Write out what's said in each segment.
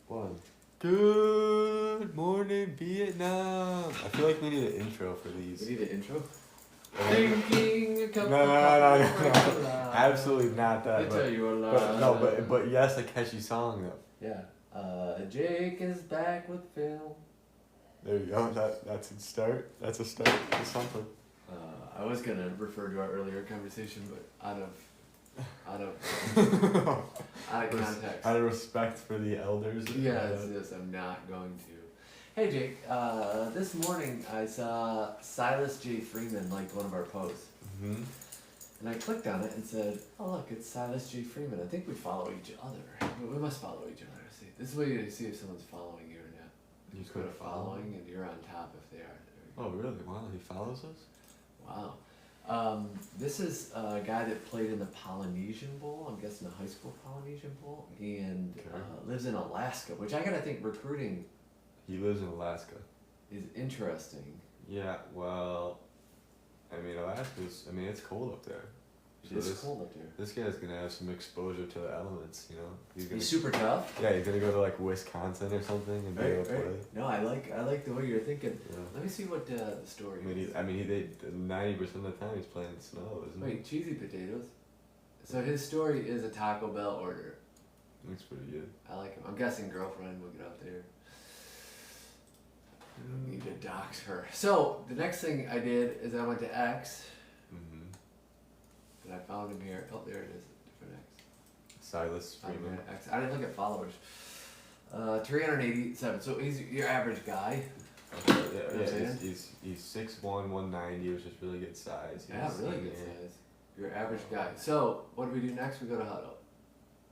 One. Good morning, Vietnam. I feel like we need an intro for these. We need an intro? Thinking a cup no. Absolutely not that. But yes, a catchy song though. Yeah. Jake is back with Phil. There you go. That's a start. That's a start to something. I was gonna refer to our earlier conversation, but out of context. Out of respect for the elders. Yes, I'm not going to. Hey Jake, this morning I saw Silas J. Freeman liked one of our posts. Mm-hmm. And I clicked on it and said, oh look, it's Silas J. Freeman. I think we follow each other. We must follow each other. See, this is a way to see if someone's following you or not. You just go to following and you're on top if they are. Oh really? Wow, he follows us? Wow. This is a guy that played in the Polynesian Bowl, I'm guessing the high school Polynesian Bowl, and lives in Alaska, which I gotta think recruiting. He lives in Alaska. Is interesting. Yeah, well, I mean, it's cold up there. It's cold up there. This guy's gonna have some exposure to the elements, you know. He's super tough. Yeah, he's gonna go to like Wisconsin or something and be able to play. No, I like the way you're thinking. Yeah. Let me see what the story is. I mean, 90% of the time he's playing in snow, isn't he? Wait, cheesy potatoes. So his story is a Taco Bell order. Looks pretty good. I like him. I'm guessing girlfriend will get up there. I need to dox her. So the next thing I did is I went to X. And I found him here. Oh, there it is. Different X. Silas Freeman. X. I didn't look at followers. 387. So he's your average guy. Okay, yeah, he's 6'1", 190, which is really good size. Really good size. Your average guy. So what do we do next? We go to huddle.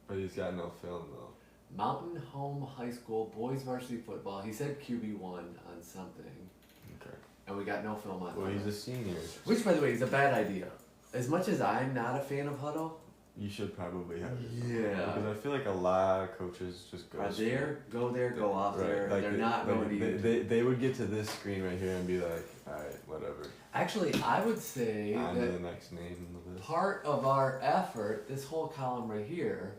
But he's got no film though. Mountain Home High School boys varsity football. He said QB1 on something. Okay. And we got no film on. Well, he's a senior. Which, by the way, is a bad idea. As much as I'm not a fan of huddle, you should probably have it. Yeah. Because I feel like a lot of coaches just go go off there. Like they're not going to YouTube. They would get to this screen right here and be like, alright, whatever. Actually, I would say on to the next name in the list. Part of our effort, this whole column right here,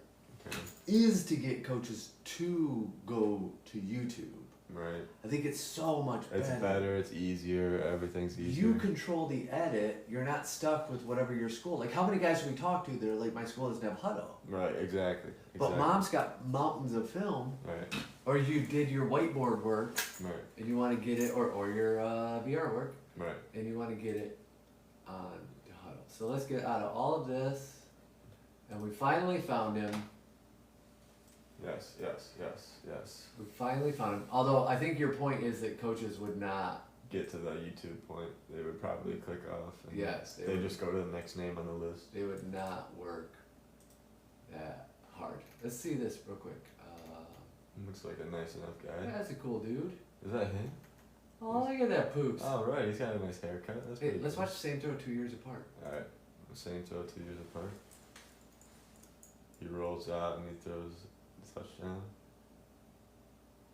is to get coaches to go to YouTube. Right. I think it's so much better. It's better, it's easier, everything's easier. You control the edit, you're not stuck with whatever your school. Like, how many guys do we talk to that are like, my school doesn't have huddle? Right, exactly. But mom's got mountains of film. Right. Or you did your whiteboard work. Right. And you want to get it, or your VR work. Right. And you want to get it on to huddle. So let's get out of all of this. And we finally found him. Yes. We finally found him. Although I think your point is that coaches would not get to the YouTube point. They would probably click off. And yes. They just go to the next name on the list. They would not work that hard. Let's see this real quick. Looks like a nice enough guy. Yeah, that's a cool dude. Is that him? Oh, look at that poops. Oh, right. He's got a nice haircut. That's hey, let's watch the same throw 2 years apart. Alright. The same throw 2 years apart. He rolls out and he throws a touchdown.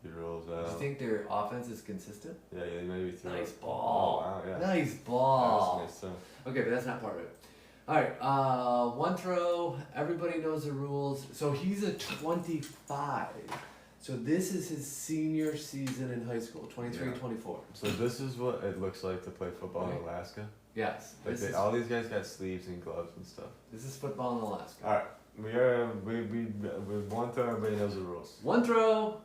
He rolls out. Do you think their offense is consistent? Yeah, maybe throw. Nice ball. Oh, wow, yeah. Nice ball. That was nice throw. Okay, but that's not part of it. Alright, one throw. Everybody knows the rules. So he's a 25. So this is his senior season in high school, 23-24. So this is what it looks like to play football in Alaska? Yes. Like all these guys got sleeves and gloves and stuff. This is football in Alaska. Alright. We one throw, everybody knows the rules. One throw.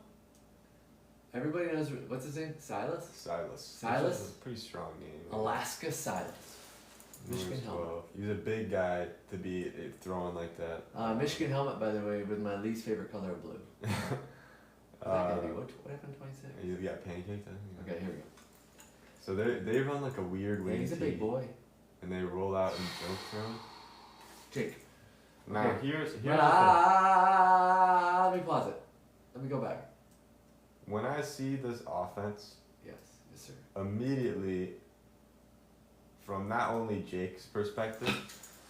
Everybody knows, what's his name? Silas? Silas? Is a pretty strong name. Alaska Silas. Michigan helmet. He's a big guy to be throwing like that. Michigan helmet, by the way, with my least favorite color of blue. What happened to 26? You got pancaked, I think. Okay, here we go. So they run like a weird wing. He's a big boy. And they roll out and jump throw. Jake. Now okay. here's let me pause it. Let me go back. When I see this offense, yes sir. Immediately, from not only Jake's perspective,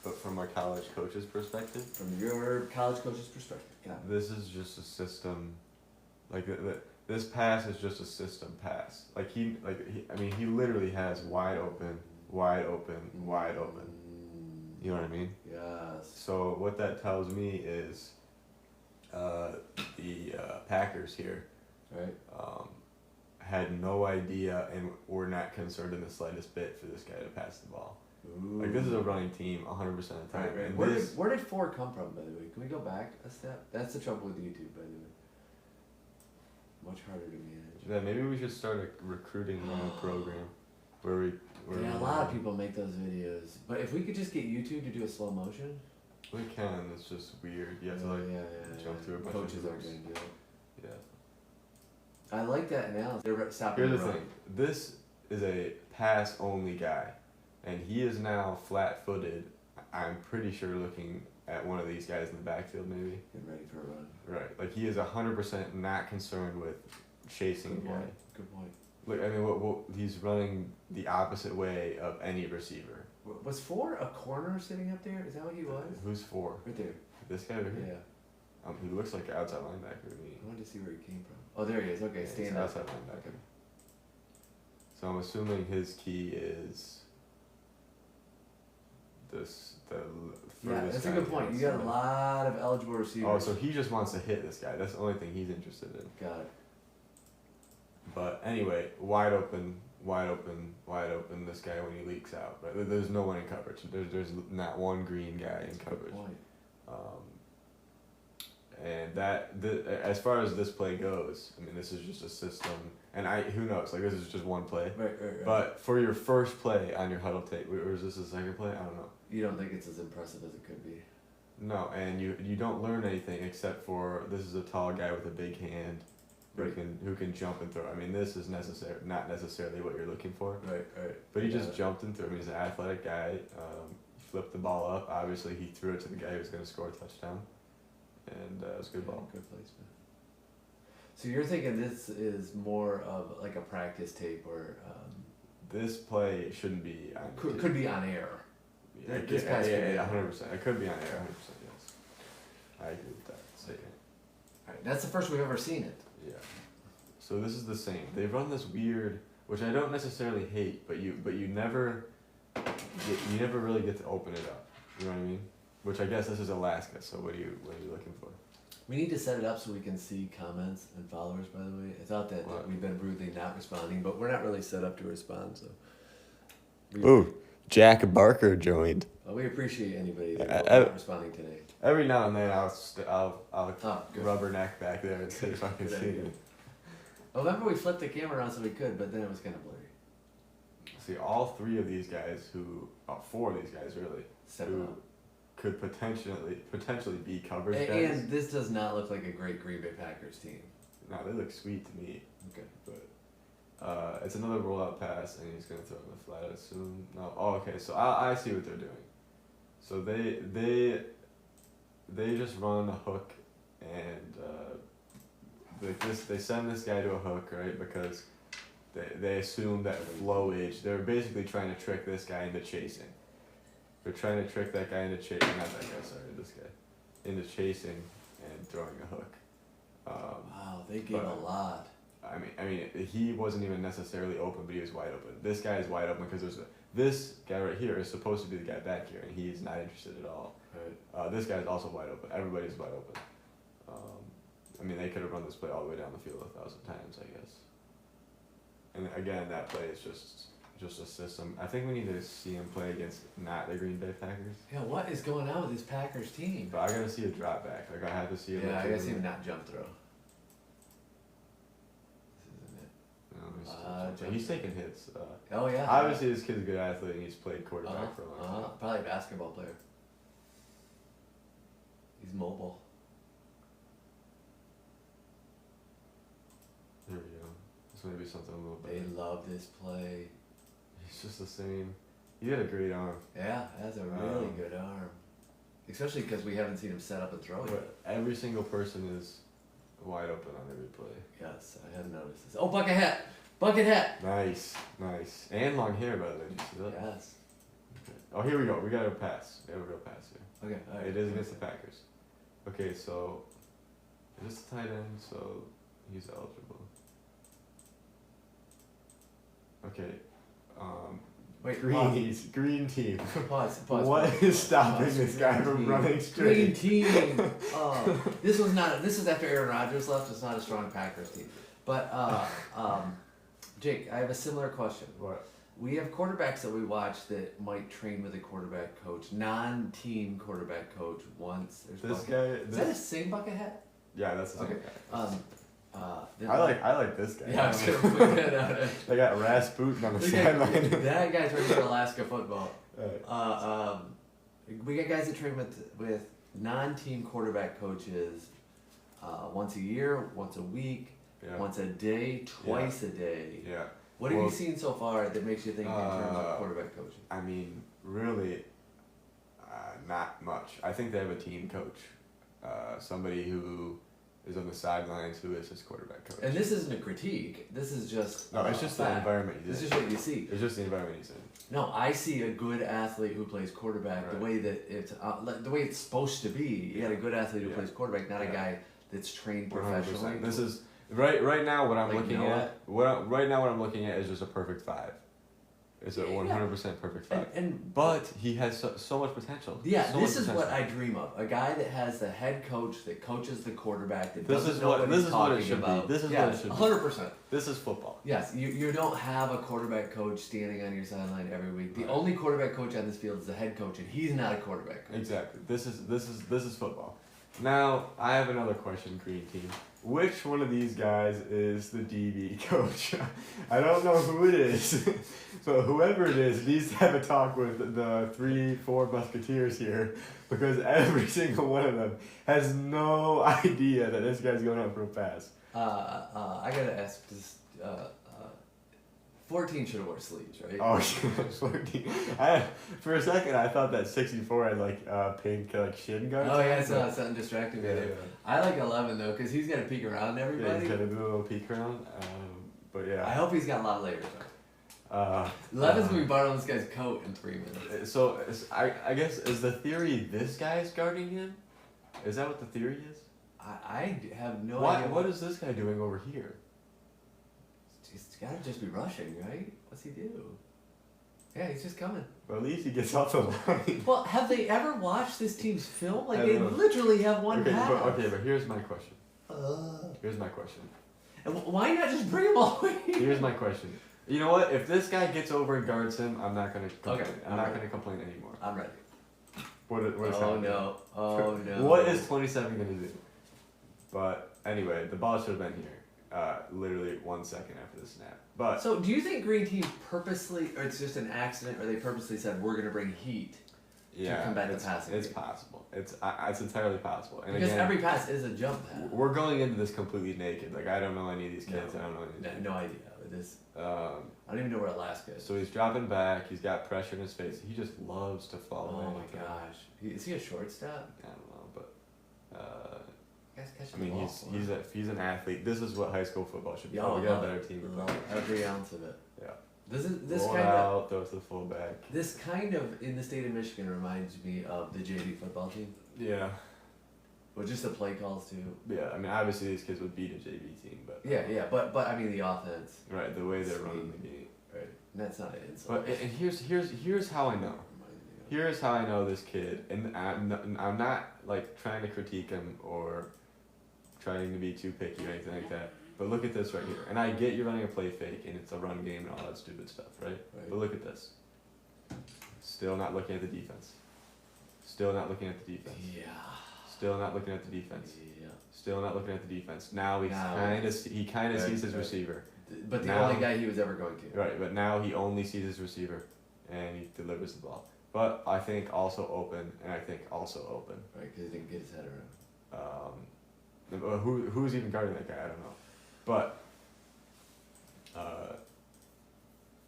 but from our college coach's perspective. From your college coach's perspective, yeah. This is just a system, like this pass is just a system pass. He literally has wide open. You know what I mean? Yes. So what that tells me is, Packers here Right. had no idea and were not concerned in the slightest bit for this guy to pass the ball. Ooh. Like, this is a running team 100% of the time. Right, right. And Where did 4 come from, by the way? Can we go back a step? That's the trouble with YouTube, by the way. Much harder to manage. Yeah, maybe we should start a recruiting program where we. Yeah, a lot of people make those videos. But if we could just get YouTube to do a slow motion. We can. It's just weird. You have to jump through a bunch Coaches of aren't hoops. going to do it. Yeah. I like that analysis. They're stopping Here's the the run. thing. This is a pass-only guy, and he is now flat-footed. I'm pretty sure looking at one of these guys in the backfield, maybe. Getting ready for a run. Right. Like, he is 100% not concerned with chasing Good a guy. point. Good point. Look, I mean, what he's running the opposite way of any receiver. Was 4 a corner sitting up there? Is that what he was? Who's 4? Right there. This guy over Yeah. here? He looks like an outside linebacker to me. I wanted to see where he came from. Oh, there he is. Okay, Yeah, he's stand up. outside linebacker. So I'm assuming his key is this Yeah, that's a good point. You got a lot of eligible receivers. Oh, so he just wants to hit this guy. That's the only thing he's interested in. Got it. But anyway, wide open. This guy when he leaks out. Right? There's no one in coverage. There's not one green guy in coverage. Good point. And as far as this play goes, I mean, this is just a system. And who knows? Like, this is just one play. Right. But for your first play on your huddle tape, or is this the second play? I don't know. You don't think it's as impressive as it could be? No, and you don't learn anything except for this is a tall guy with a big hand who can jump and throw. I mean, this is not necessarily what you're looking for. Right. But he just jumped and threw. I mean, he's an athletic guy. Flipped the ball up. Obviously, he threw it to the guy who was going to score a touchdown. And it was a good ball. Good placement. So you're thinking this is more of like a practice tape or... this play shouldn't be on... Could be on air. Yeah, This pass could be 100%. It could be on air, 100%, yes. I agree with that statement. Right. That's the first we've ever seen it. Yeah. So this is the same. They run this weird, which I don't necessarily hate, but you never really get to open it up. You know what I mean? Which I guess this is Alaska. So what are you looking for? We need to set it up so we can see comments and followers. By the way, I thought that we've been rudely not responding, but we're not really set up to respond. So. Ooh, Jack Barker joined. We appreciate anybody that's not responding today. Every now and then I'll good. rubberneck back there and see if I can see it. Oh, remember we flipped the camera around so we could, but then it was kind of blurry. See, all 3 of these guys 4 of these guys really, who could potentially be coverage guys. And this does not look like a great Green Bay Packers team. No, they look sweet to me. Okay. But it's another rollout pass, and he's going to throw it in the flat, I assume. No. Oh, okay. So I see what they're doing. So they just run a hook, and they send this guy to a hook, right? Because they assume that flowage. They're basically trying to trick this guy into chasing. They're trying to trick that guy into chasing. Not that guy. Sorry, this guy into chasing and throwing a hook. Wow, they gave a lot. I mean, he wasn't even necessarily open, but he was wide open. This guy is wide open because this guy right here is supposed to be the guy back here, and he's not interested at all. Right. This guy's also wide open. Everybody's wide open. I mean, they could have run this play all the way down the field 1,000 times, I guess. And again, that play is just a system. I think we need to see him play against not the Green Bay Packers. Yeah, what is going on with this Packers team? But I gotta see a drop back. Like, I have to see him. Yeah, I gotta see him not jump throw. No, he's taking hits. Oh yeah. Obviously, this kid's a good athlete, and he's played quarterback for a long time. Probably a basketball player. He's mobile. There we go. This may be something a little better. They love this play. He's just the same. He had a great arm. Yeah, that's a really good arm. Especially because we haven't seen him set up and throw yet. Every single person is wide open on every play. Yes, I hadn't noticed this. Oh, bucket hat! Bucket hat! Nice. And long hair, by the way. Did you see that? Yes. Okay. Oh, here we go. We got a pass. We have a real pass here. Okay, alright. It is against the Packers. Okay, so it is a tight end, so he's eligible. Okay, Wait, Greenies, green team. Pause. What is stopping this guy from running Green straight? team. This was not. This is after Aaron Rodgers left. It's not a strong Packers team. But Jake, I have a similar question. What? We have quarterbacks that we watch that might train with a quarterback coach, non-team quarterback coach once. There's This Bucket. guy. Is that the same bucket hat? Yeah, that's the same Okay. guy. I I like this guy. Yeah, I was gonna point that out. They got Rasputin on the Look at- sideline. That guy's ready for Alaska football. Right. We got guys that train with non-team quarterback coaches once a year, once a week, Yeah. once a day, twice a day. Yeah. What have Well, you seen so far that makes you think in terms of quarterback coaching? I mean, really, not much. I think they have a team coach, somebody who is on the sidelines who is his quarterback coach. And this isn't a critique. This is just No, it's just the fact. environment he's It's in. just what you see. It's just the environment he's in. No, I see a good athlete who plays quarterback Right. the way that the way it's supposed to be. You got a good athlete who Yeah. plays quarterback, not a Yeah. guy that's trained 100%. professionally. This is right now. What I'm Like looking Noah? at. Right now what I'm looking at is just a perfect 5. It's a 100% perfect 5. and But he has so much potential. yeah, So this much is what potential. I dream of. A guy that has the head coach that coaches the quarterback that This doesn't is know what- what this he's is what it talking should be. about. This is yeah, what it should be. 100%. This is football. Yes, you don't have a quarterback coach standing on your sideline every week. The Right. only quarterback coach on this field is the head coach, and he's not a quarterback coach. Exactly. This is football. Now I have another question, Green Team. Which one of these guys is the DB coach? I don't know who it is. So whoever it is needs to have a talk with the 3-4 musketeers here, because every single one of them has no idea that this guy's going up for a pass. I gotta ask, 14 should have wore sleeves, right? Oh, 14. For a second, I thought that 64 had like pink like shin guards. Oh yeah, it's not something distracting me Yeah, there. yeah. I like 11 though, cause he's gotta peek around Yeah, everybody. he's got to do a little peek around. But yeah. I hope he's got a lot of layers. 11's gonna be borrowing this guy's coat in 3 minutes. So I guess is the theory this guy's guarding him? Is that what the theory is? I have no Why? idea. What is this guy doing over here? He's gotta just be rushing, right? What's he do? Yeah, he's just coming. Well, at least he gets off the line. Well, have they ever watched this team's film? Like I they don't know. literally have one Okay, pass. but here's my question. Here's my question. And why not just bring him all the way here? Here's my question. You know what? If this guy gets over and guards him, I'm not gonna complain. Okay, I'm not gonna complain anymore. I'm ready. What is Oh happening? no! Oh no! What is 27 gonna do? But anyway, the ball should have been here. Literally 1 second after the snap. But So, do you think Green Team purposely, or it's just an accident, or they purposely said we're gonna bring heat? yeah, combat the it's, passing it's game. possible. It's entirely possible. And Because again, every pass is a jump pass. we're going into this completely naked. Like I don't know any of these kids. No. I don't know any. Of No idea. This these. I don't even know where Alaska is. So he's dropping back. He's got pressure in his face. He just loves to fall away. Oh my gosh! Is he a shortstop? I don't know, but. Guys catching I mean, the ball. he's an athlete. This is what high school football should be. Yeah, we I got a love better it. team. Love every ounce of it. Yeah. This Roll kind of out, throw to the fullback. this kind of in the state of Michigan reminds me of the JV football team, Yeah. but just the play calls too. Yeah. I mean, obviously these kids would beat a JV team, but. Yeah, but I mean the offense, Right. The way they're Speed. running the game. right? And that's not an insult. But and here's how I know. Here's how I know this kid, and I'm not like trying to critique him or trying to be too picky or anything like that. But look at this right here. And I get you're running a play fake and it's a run game and all that stupid stuff, right? Right. But look at this. Still not looking at the defense. Still not looking at the defense. Yeah. Still not looking at the defense. Yeah. Still not looking at the defense. Now he's Now kind of it's- sees his right. receiver. But the Now- only guy he was ever going to. Right, but now he only sees his receiver and he delivers the ball. But I think also open, and I think also open. Right, because he didn't get his head around. Who's even guarding that guy? I don't know. But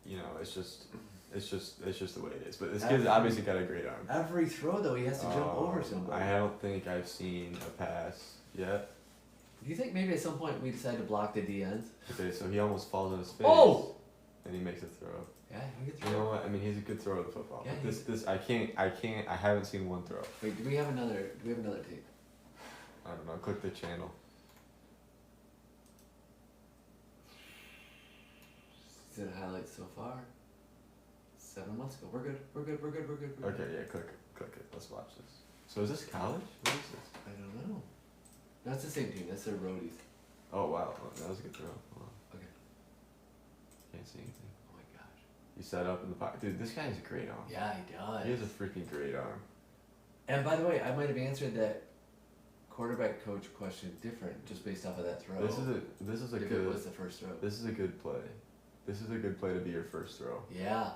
you know, it's just the way it is. But this kid's obviously got a great arm. Every throw though, he has to jump over somebody. I don't think I've seen a pass yet. Do you think maybe at some point we decide to block the D ends? Okay, so he almost falls on his face. Oh! And he makes a throw. Yeah, he gets You know what? I mean, he's a good thrower of the football. Yeah, But this I haven't seen one throw. Wait, do we have another tape? I don't know. Click the channel. See the highlights so far. 7 months ago. We're good. We're good. We're good. We're good. Okay, yeah, click it. Let's watch this. So is this college? What is this? I don't know. No, it's the same team. That's their roadies. Oh wow, that was a good throw. Hold on. Okay. Can't see anything. Oh my gosh. You set up in the pocket. Dude, this guy has a great arm. Yeah, he does. He has a freaking great arm. And by the way, I might have answered that quarterback coach question different just based off of that throw. This is a if good. it was the first throw. This is a good play. This is a good play to be your first throw. Yeah.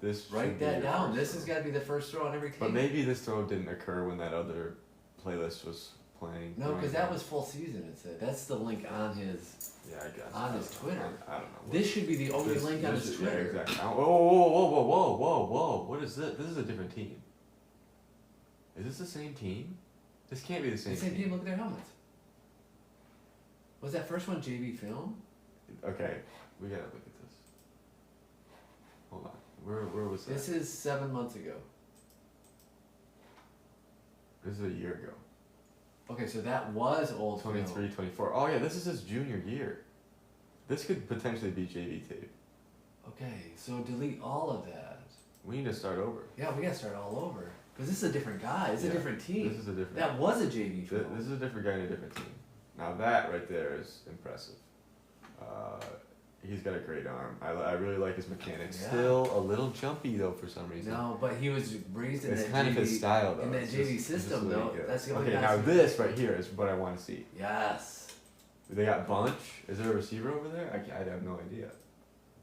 This Write should be that your down. first This throw. has got to be the first throw on every team. But maybe this throw didn't occur when that other playlist was playing. No, because that was full season. It said that's the link on his. Yeah, I guess. On his Twitter. I don't know. This should be the only link on his Twitter. Yeah, exactly. Whoa! What is this? This is a different team. Is this the same team? This can't be the same. The same team. Look at their helmets. Was that first one JV film? Okay, we gotta look at this. Hold on. Where was that? This is 7 months ago. This is a year ago. Okay, so that was old 23, film. 24. Oh yeah, this is his junior year. This could potentially be JV tape. Okay, so delete all of that. We need to start over. Yeah, we gotta start all over. Because this is a different guy. It's a different team. This is a different. That was a JV film. This is a different guy in a different team. Now that right there is impressive. He's got a great arm. I really like his mechanics. Yeah. Still a little jumpy though for some reason. No, but he was raised in It's that kind JV, of his style though. in that It's JV just- it's just system the way though. he goes. That's the only Okay, guy. now this right here is what I want to see. Yes. They got Bunch. Is there a receiver over there? I have no idea.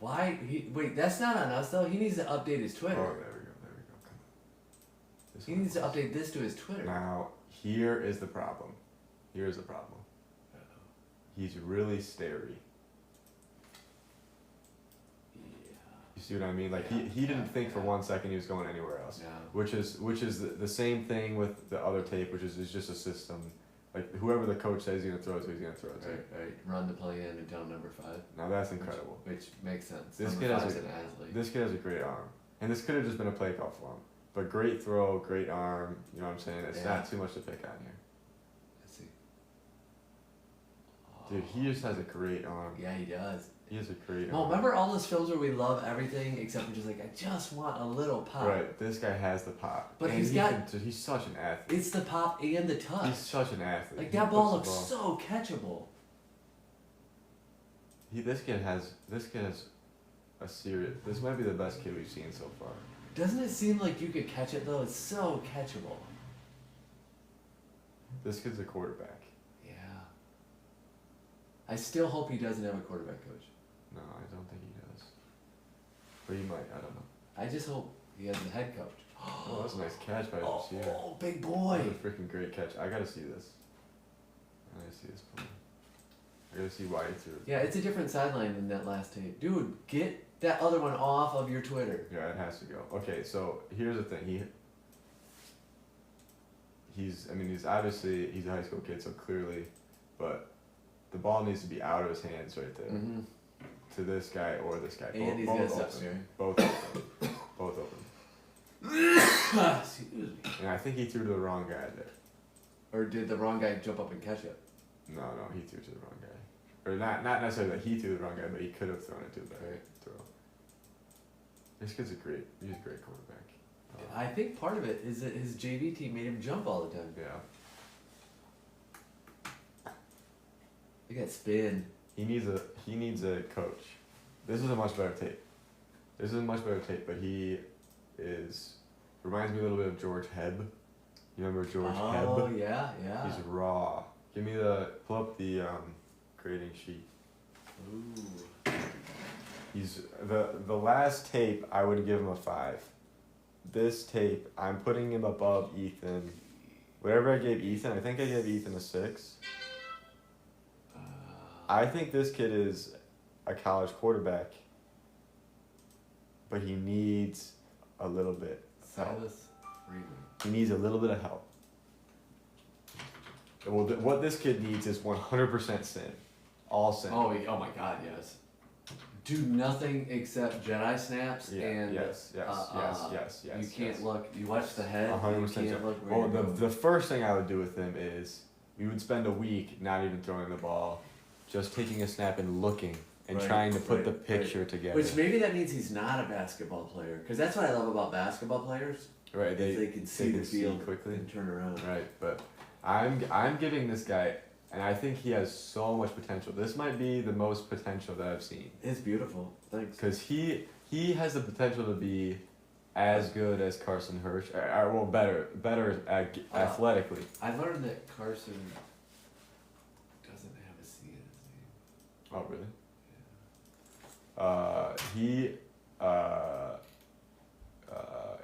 Why? Wait, that's not on us though. He needs to update his Oh, Twitter. there we go. Come on. This He one needs to was- update this to his Twitter. Now here is the problem. Here's the problem. He's really starey. Yeah. You see what I mean? Like Yeah, he didn't think for yeah. 1 second he was going anywhere else. No. Which is the same thing with the other tape, which is just a system. Like whoever the coach says he's gonna throw it to, he's gonna throw it to. Right. Run the play in and tell number 5. Now that's incredible. Which makes sense. This Number kid has 5's a- an athlete. This kid has a great arm, and this could have just been a play call for him. But great throw, great arm. You know what I'm saying? It's Yeah. not too much to pick on here. Let's see. Dude, he just has a great arm. Yeah, he does. He has a great Well, arm. remember all those films where we love everything except for just like, I just want a little pop. Right, this guy has the pop. But And he's he got- he's such an athlete. It's the pop and the touch. He's such an athlete. Like He that ball puts looks the so catchable. This kid has a serious. This might be the best kid we've seen so far. Doesn't it seem like you could catch it though? It's so catchable. This kid's a quarterback. Yeah. I still hope he doesn't have a quarterback coach. No, I don't think he does. But he might. I don't know. I just hope he has a head coach. Oh, that's a nice catch by the receiver. Oh, big boy. That's a freaking great catch. I gotta see this. I gotta see this play. I gotta see why he threw it. Yeah, it's a different sideline than that last tape. Dude, get that other one off of your Twitter. Yeah, it has to go. Okay, so here's the thing. He's obviously he's a high school kid, so clearly, but the ball needs to be out of his hands right there Mm-hmm. to this guy or this guy. And he's gonna stop open. staring. Both open. Both open. Excuse me. And I think he threw to the wrong guy there. Or did the wrong guy jump up and catch it? No, he threw to the wrong guy. Or not necessarily that he threw the wrong guy, but he could have thrown it to the right throw. This kid's he's a great quarterback. I think part of it is that his JV team made him jump all the time. Yeah. They got spin. He needs a coach. This is a much better tape. But he reminds me a little bit of George Hebb. You remember George Hebb? Oh yeah. He's raw. Pull up the grading sheet. Ooh. He's the last tape I would give him a 5. This tape I'm putting him above Ethan. Whatever I gave Ethan, I think I gave Ethan a 6. I think this kid is a college quarterback, but he needs a little bit of help. Silas Freeman. He needs a little bit of help. Well, what this kid needs is 100% sin. All sin. Oh my God, yes. Do nothing except Jedi snaps Yeah, and yes. you can't yes. look. You watch the head. 100%. You can't look where Well, you're going. the first thing I would do with him is we would spend a week not even throwing the ball, just taking a snap and looking and Right, trying to put right, the picture right. together. Which maybe that means he's not a basketball player, because that's what I love about basketball players. Right, They can see the field quickly and turn around. Right, but I'm giving this guy, and I think he has so much potential. This might be the most potential that I've seen. It's beautiful. Thanks. Because he has the potential to be as good as Carson Hirsch, or better athletically. I learned that Carson doesn't have a C in his name. Oh really? Yeah. He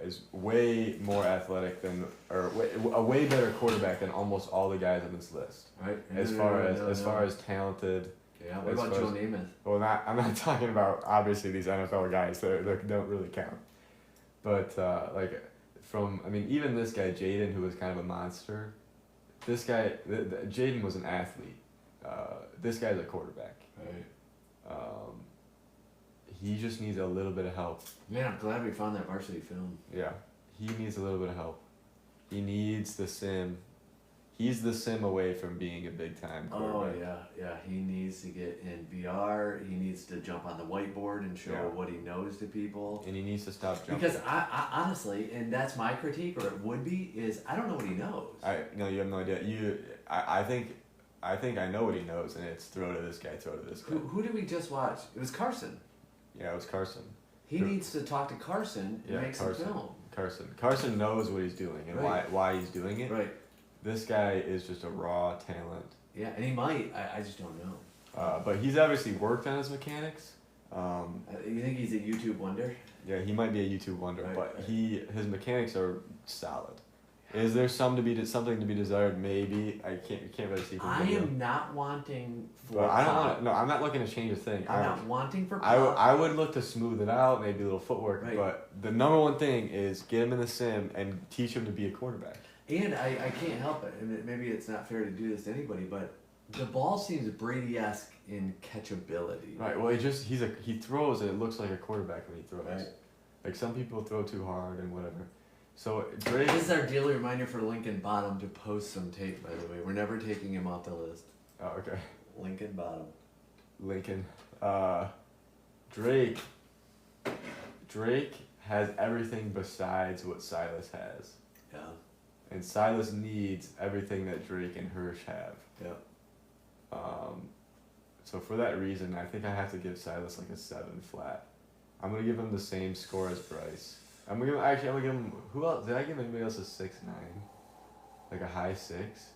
is way more athletic than, or a way better quarterback than almost all the guys on this list. Right. As far as talented. Yeah. What about Joe Namath? Well, I'm not talking about obviously these NFL guys that don't really count, but even this guy Jaden, who was kind of a monster. This guy, Jaden was an athlete. This guy's a quarterback. Right. He just needs a little bit of help. Man, I'm glad we found that varsity film. Yeah, he needs a little bit of help. He needs the sim. He's the sim away from being a big time quarterback. Oh yeah. He needs to get in VR. He needs to jump on the whiteboard and show what he knows to people. And he needs to stop jumping. Because I honestly, and that's my critique, or it would be, is I don't know what he knows. You have no idea. I think I know what he knows, and it's throw to this guy, throw to this guy. Who did we just watch? It was Carson. Yeah, it was Carson. He needs to talk to Carson and make some film. Carson knows what he's doing and why he's doing it. Right. This guy is just a raw talent. Yeah, and he might. I just don't know. But he's obviously worked on his mechanics. You think he's a YouTube wonder? Yeah, he might be a YouTube wonder, but right. his mechanics are solid. Is there something to be desired? Maybe. I can't really see. I am not wanting for. Well, I don't want. No, I'm not looking to change a thing. I'm not wanting for. I would look to smooth it out, maybe a little footwork. Right. But the number one thing is get him in the sim and teach him to be a quarterback. And I can't help it. And maybe it's not fair to do this to anybody, but the ball seems Brady-esque in catchability. Right. Well, he throws and it looks like a quarterback when he throws. Right. Like some people throw too hard and whatever. So Drake. This is our daily reminder for Lincoln Bottom to post some tape. By the way, we're never taking him off the list. Oh, okay. Lincoln Bottom. Lincoln. Drake has everything besides what Silas has. Yeah. And Silas needs everything that Drake and Hirsch have. Yeah. So for that reason, I think I have to give Silas like a 7 flat. I'm gonna give him the same score as Bryce. I'm gonna give him. Who else? Did I give anybody else a 6.9? Like a high 6?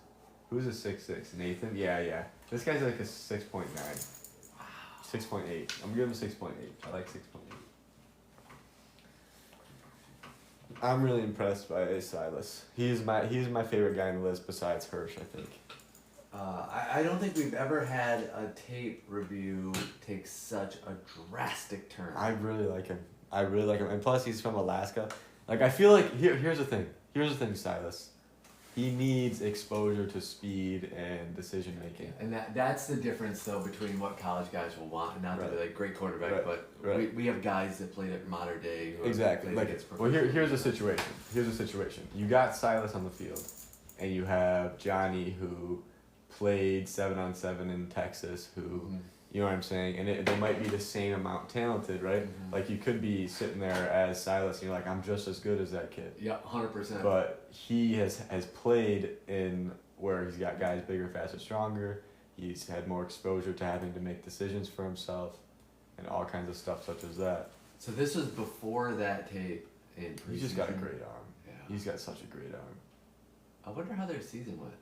Who's a 6.6? Nathan? Yeah. This guy's like a 6.9. Wow. 6.8. I'm gonna give him 6.8. I like 6.8. I'm really impressed by Silas. He's my favorite guy on the list besides Hirsch, I think. I don't think we've ever had a tape review take such a drastic turn. I really like him. And plus he's from Alaska. Like I feel like here's the thing, Silas. He needs exposure to speed and decision making. And that's the difference though between what college guys will want, and not to be like great quarterback, but we have guys that played at modern day. Exactly. Here's the situation. You got Silas on the field, and you have Johnny who played 7-on-7 in Texas, who, you know what I'm saying, and they might be the same amount talented, right? Mm-hmm. Like you could be sitting there as Silas, and you're like, I'm just as good as that kid. Yeah, 100%. But he has played in where he's got guys bigger, faster, stronger. He's had more exposure to having to make decisions for himself, and all kinds of stuff such as that. So this was before that tape in preseason. He's just got a great arm. Yeah. He's got such a great arm. I wonder how their season went.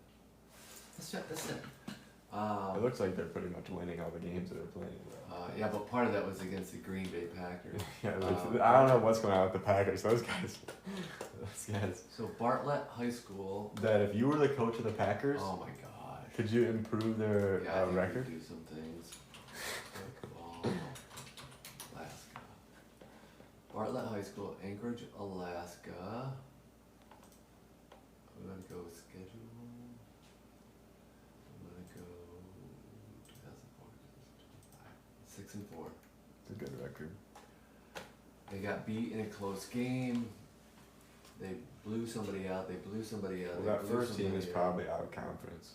Let's check. It looks like they're pretty much winning all the games that they're playing. Yeah, but part of that was against the Green Bay Packers. Yeah, I don't know what's going on with the Packers. Those guys. So Bartlett High School. That if you were the coach of the Packers. Oh my gosh. Could you improve their record? Do some things. Alaska. Bartlett High School, Anchorage, Alaska. I'm gonna go schedule. I'm gonna go 2004. 6-4. It's a good record. They got beat in a close game. They blew somebody out. Well, that first team is probably out of conference.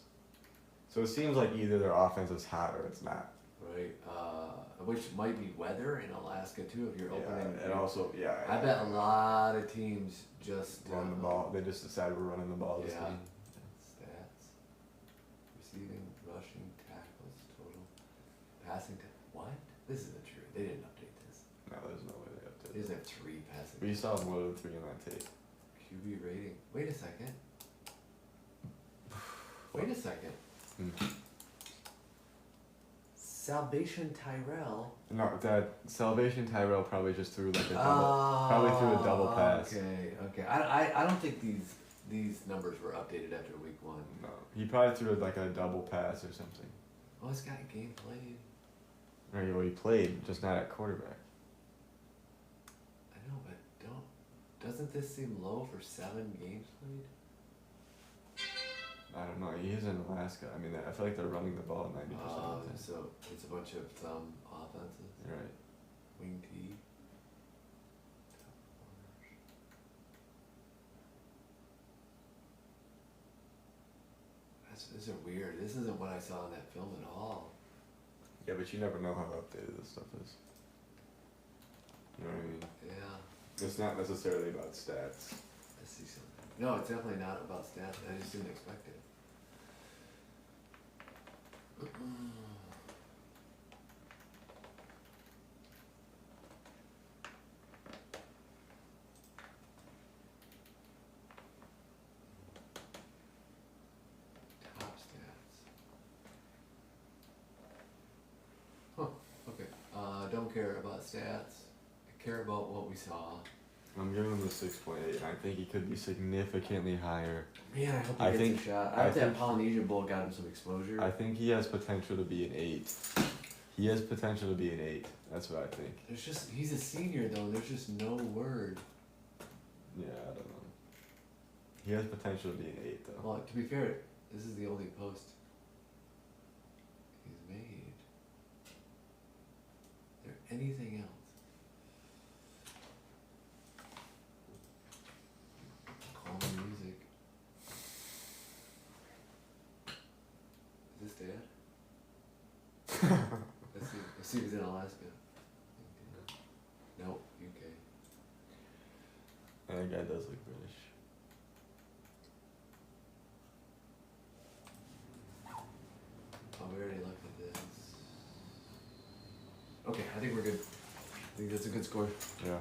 So it seems like either their offense is hot or it's not. Right. which might be weather in Alaska too if you're opening. And also, I bet a lot of teams just run the ball. They just decided we're running the ball this game. Stats. Receiving, rushing, tackles, total, passing. What? This isn't true. They didn't update this. No, there's no way they updated. They just have 3 passing. But you saw more than 3 in that tape. QB rating. Wait a second. Wait a second. Salvation Tyrell. No, that Salvation Tyrell probably just threw like a double. Probably threw a double pass. Okay. I don't think these numbers were updated after week 1. No, he probably threw like a double pass or something. Oh, this guy game played. Right, well, he played, just not at quarterback. I know, but doesn't this seem low for 7 games played? I don't know. He is in Alaska. I mean, I feel like they're running the ball 90% of the time. So it's a bunch of offenses. Right. Wing T. These are weird. This isn't what I saw in that film at all. Yeah, but you never know how updated this stuff is. You know what I mean? Yeah. It's not necessarily about stats. I see something. No, it's definitely not about stats. I just didn't expect it. Top stats. Huh, okay. Don't care about stats. I care about what we saw. I'm giving him the 6.8, and I think he could be significantly higher. Man, I hope he gets a shot. I hope that Polynesia Bowl got him some exposure. I think he has potential to be an 8. He has potential to be an 8. That's what I think. He's a senior though. There's just no word. Yeah, I don't know. He has potential to be an 8 though. Well, to be fair, this is the only post he's made. Is there anything else? Calm music. Is this Dad? Let's see if he's in Alaska. Nope, UK. And that guy does look British. Oh, we already looked at this. Okay, I think we're good. I think that's a good score. Yeah.